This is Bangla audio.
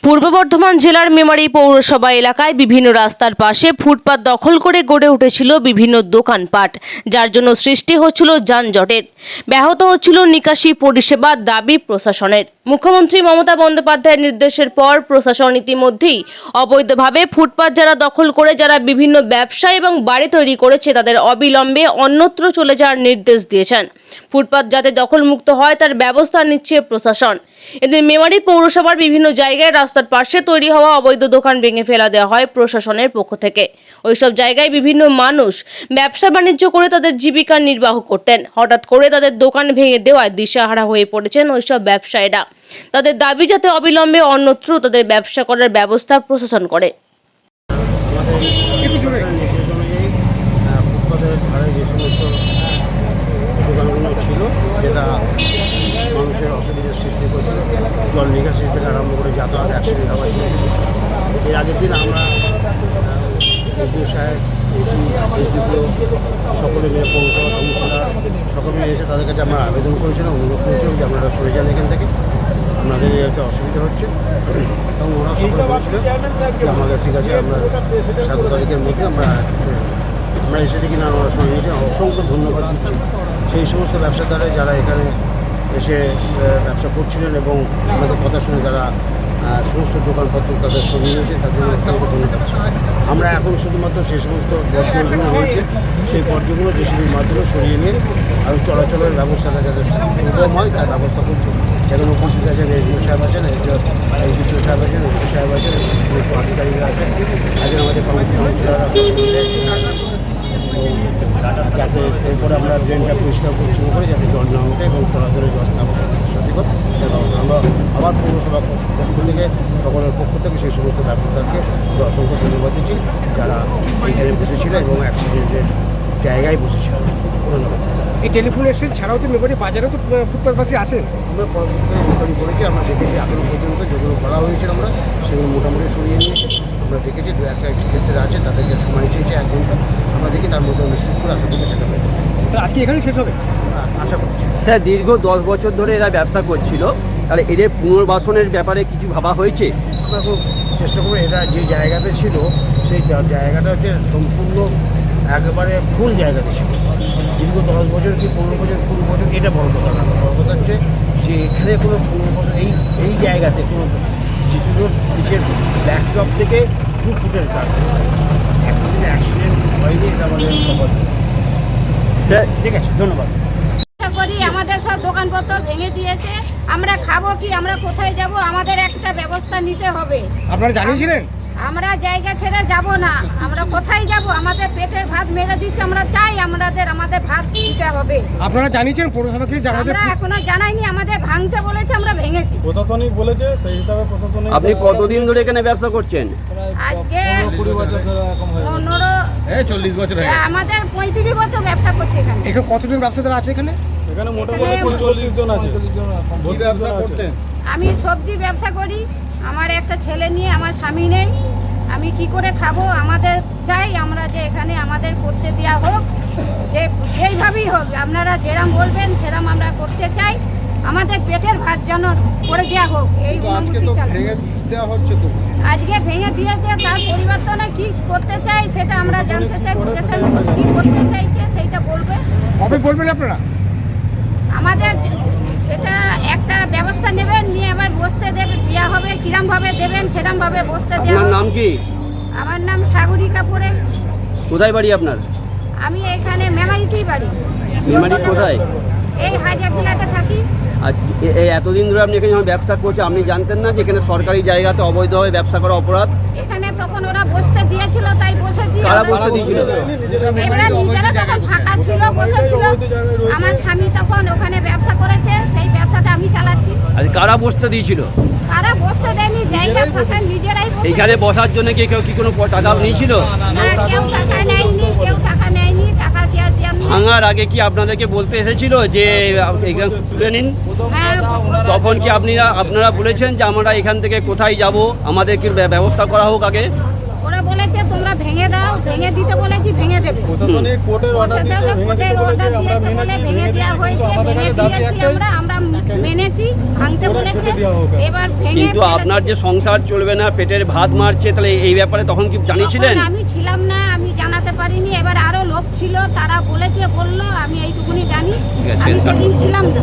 পূর্ব বর্ধমান জেলার মেমারি পৌরসভা এলাকায় বিভিন্ন রাস্তার পাশে ফুটপাত দখল করে গড়ে উঠেছিল বিভিন্ন দোকানপাট, যার জন্য সৃষ্টি হচ্ছিল যানজটের। ব্যাহত হচ্ছিল নিকাশি পরিষেবা দাবি প্রশাসনের। মুখ্যমন্ত্রী মমতা বন্দ্যোপাধ্যায়ের নির্দেশের পর প্রশাসন ইতিমধ্যেই অবৈধভাবে ফুটপাত যারা দখল করে যারা বিভিন্ন ব্যবসা এবং বাড়ি তৈরি করেছে তাদের অবিলম্বে অন্যত্র চলে যাওয়ার নির্দেশ দিয়েছেন। ফুটপাত যাতে দখলমুক্ত হয় তার ব্যবস্থা নিচ্ছে প্রশাসন। এদিন মেমারি পৌরসভার বিভিন্ন জায়গায় রাস্তার পাশে তৈরি হওয়া অবৈধ দোকান ভেঙে ফেলা দেওয়া হয় প্রশাসনের পক্ষ থেকে। ওইসব জায়গায় বিভিন্ন মানুষ ব্যবসা বাণিজ্য করে তাদের জীবিকা নির্বাহ করতেন। হঠাৎ করে তাদের দোকান ভেঙে দেওয়ায় দিশাহারা হয়ে পড়েছেন ওইসব ব্যবসায়ীরা। তাদের দাবি যাতে অবিলম্বে অন্যত্র তাদের ব্যবসা করার ব্যবস্থা প্রশাসন করে। দোকানগুলো ছিল যেটা মানুষের অসুবিধার সৃষ্টি করছিল, জল নিকাশি থেকে আরম্ভ করে যাতায়াত অ্যাক্সিডেন্ট হওয়ার জন্য। এর আগের দিন আমরা এসডিও সাহেব এসডিপিও সকলে মিলে পৌরসভা কাউন্সিলর সকলে মিলে এসে তাদের কাছে আমরা আবেদন করেছিলাম, অনুরোধ করেছিলাম যে আপনারা সরে যান এখান থেকে, আপনাদের একটা অসুবিধা হচ্ছে। এবং ওরা সকলে বলেছিলেন যে আমাদের ঠিক আছে, আমরা 7 তারিখের মধ্যে আমরা এসে দেখি না ওরা সঙ্গে নিয়েছে। অসংখ্য ধন্যবাদ দিচ্ছি সেই সমস্ত ব্যবসাদারা যারা এখানে এসে ব্যবসা করছিলেন এবং আমাদের কথা শুনে যারা সমস্ত দোকানপত্র তাদের সরিয়ে নিয়েছে, তার জন্য অসংখ্য ধন্যবাদ। আমরা এখন শুধুমাত্র সেই সমস্ত বর্জ্যগুলো রয়েছে সেই বর্জ্যগুলো জেসিবির মাধ্যমে সরিয়ে নিয়ে আরও চলাচলের ব্যবস্থাটা যাতে সুগম হয় তার ব্যবস্থা করছে। যেখানে উপস্থিত আছেন এসডিও সাহেব আছেন, এসডিপিও সাহেব আছেন, এসডি সাহেব আছেন, আধিকারিকরা আছেন, আছেন আমাদের কাউন্সিলররা যাতে এরপরে আমরা ড্রেনটা পরিষ্কার পরিচ্ছন্ন করে যাতে জল না ওঠে এবং চলাচলের জল না সঠিক হয়। আমরা আবার পৌরসভা পক্ষ থেকে সকলের পক্ষ থেকে সেই সমস্ত ব্যবস্থাকে অসংখ্য ধন্যবাদ দিচ্ছি যারা এখানে বসেছিল এবং অ্যাক্সিডেন্টের জায়গায় বসেছিল। ধন্যবাদ। এই টেলিফোন এক্সচেঞ্জ ছাড়াও তো মেমারি বাজারেও তো ফুটপাতবাসী আছে। আমরা পরবর্তী করেছি, আমরা দেখেছি এখনও পর্যন্ত যেগুলো করা হয়েছিল আমরা সেগুলো মোটামুটি সরিয়ে নিয়েছি। আমরা দেখেছি 2-1টা ক্ষেত্রে আছে তাদেরকে সময় চেয়েছে 1 ঘন্টা, আমরা দেখি তার মধ্যে নিশ্চিত করে আশা করি সেটা হয়ে যাবে। আজকে এখানেই শেষ হবে আশা করছি। স্যার, দীর্ঘ 10 বছর ধরে এরা ব্যবসা করছিল, তাহলে এদের পুনর্বাসনের ব্যাপারে কিছু ভাবা হয়েছে? আমরা খুব চেষ্টা করবো, এটা যে জায়গাতে ছিল সেই জায়গাটা হচ্ছে সম্পূর্ণ একেবারে ফুল জায়গাতে ছিল। দীর্ঘ 10 বছর কি 15 বছর 20 বছর এটা বড় কথা না। বড় কথা হচ্ছে যে এখানে কোনো 15 বছর এই জায়গাতে কোনো চিত্রোর পিছের ব্যাকড্রপ থেকে 2 ফুটের কাজ একদিন অ্যাক্সিডেন্ট হয়নি, এটা আমাদের খবর। স্যার, ঠিক আছে, ধন্যবাদ। করি আমাদের সব দোকানপত্র ভেঙে দিয়েছে, আমরা খাবো কি, আমরা কোথায় যাব, আমাদের একটা ব্যবস্থা নিতে হবে। আপনারা জানিয়েছিলেন? আমরা জায়গা ছেড়ে যাব না, আমরা কোথায় যাব, আমাদের পেটের ভাত মেরে দিচ্ছে, আমরা চাই আমাদের ভাত দিতে হবে। আপনারা জানিয়েছেন পৌরসভাকে? আমরা এখনো জানাইনি, আমাদের ভাঙতে বলেছে, আমরা ভেঙেছি। প্রশাসনিক বলেছে, সেই হিসাবে প্রশাসনিক। আপনি কতদিন ধরে এখানে ব্যবসা করছেন? আজকে 20 বছর ধরে এরকম হয়ে গেছে। 40 বছর আমাদের 35 বছর ব্যবসা করছি এখানে। এখানে কতজন ব্যবসাদার আছে এখানে? এখানে মোটামুটি 40 জন আছে। ব্যবসা করতেন? আমি সবজি ব্যবসা করি, আমার একটা ছেলে নিয়ে, আমার স্বামী নেই, আমি কি করে খাবো। আমাদের চাই আমরা যে এখানে আমাদের করতে দেওয়া হোক, যে যেইভাবেই হোক আপনারা যেরম বলবেন সেরম আমরা করতে চাই, আমাদের পেটের ভাত যেন করে দেওয়া হোক। এই আজকে তো ভেঙে দেওয়া হচ্ছে তো। আজকে ভেঙে দিয়েছে, তার পরিবর্তনে কি করতে চাই সেটা আমরা জানতে চাই। প্রশাসন কি করতে চাইছে সেইটা বলবে। কবে বলবেন আপনারা? আমাদের সেটা একটা ব্যবস্থা নেবেন, নিয়ে আবার বসতে দেওয়া হবে, কিরমভাবে দেবেন সেরমভাবে বসতে দেওয়া আপনার হবে। নাম কি? আমার নাম সাগরিকা পোড়ে। কোথায় বাড়ি আপনার? আমি এখানে মেমারিতেই বাড়ি। মেমারি কোথায়? এই হাজার ফ্ল্যাটে থাকি। আচ্ছা, এই এতদিন ধরে আপনি এখানে যখন ব্যবসা করছেন, আপনি জানতেন না যে এখানে সরকারি জায়গাতে অবৈধভাবে ব্যবসা করা অপরাধ? এখানে তখন ওরা বসতে দিয়েছিল তাই বসেছি। কারা বসতে দিয়েছিল? এবারে নিজেরা তখন ফাঁকা ছিল, বসেছিল। আমার স্বামী তখন ওখানে ব্যবসা করেছে, সেই ব্যবসাটা আমি চালাচ্ছি। আচ্ছা, কারা বসতে দিয়েছিল? কারা বসতে দেয়নি, জায়গা ফাঁকা নিজেরাই বসে। এইখানে বসার জন্য কেউ কি কোনো টাকা নিয়েছিল? না, কেউ টাকা নেয়নি, কেউ টাকা নেয়নি, টাকা দেওয়া ভাঙার আগে কি আপনাদেরকে বলতে এসেছিল যে এখানে তুলে নিন? হ্যাঁ, তখন কি আপনারা বলেছেন যে আমরা এখান থেকে কোথায় যাব, আমাদেরকে ব্যবস্থা করা হোক আগে? ওরা বলেছে তোমরা ভেঙে দাও, ভেঙে দিতে বলেছি, ভেঙে দেবে। প্রশাসনিক কোর্টের অর্ডার দিয়েছে, ভেঙে দিতে বলেছে, আমরা মেনে নিয়েছি। ভেঙে দেওয়া হয়েছে, আমাদের ভেঙে কাছে দাবি দিয়েছি একটাই, আমরা মেনেছি, ভাঙতে বলেছে, এবার ভেঙে কিন্তু ফেলে আপনার যে দিয়েছে। সংসার চলবে না, পেটের ভাত মারছে, তাহলে এই ব্যাপারে তখন কি জানিয়েছিলেন? তখন আমি ছিলাম না, আমি জানাতে পারিনি। এবার আরো লোক ছিল, তারা বললো, আমি এইটুকুনি জানি, ঠিক আছে। আমি সেদিন ছিলাম না।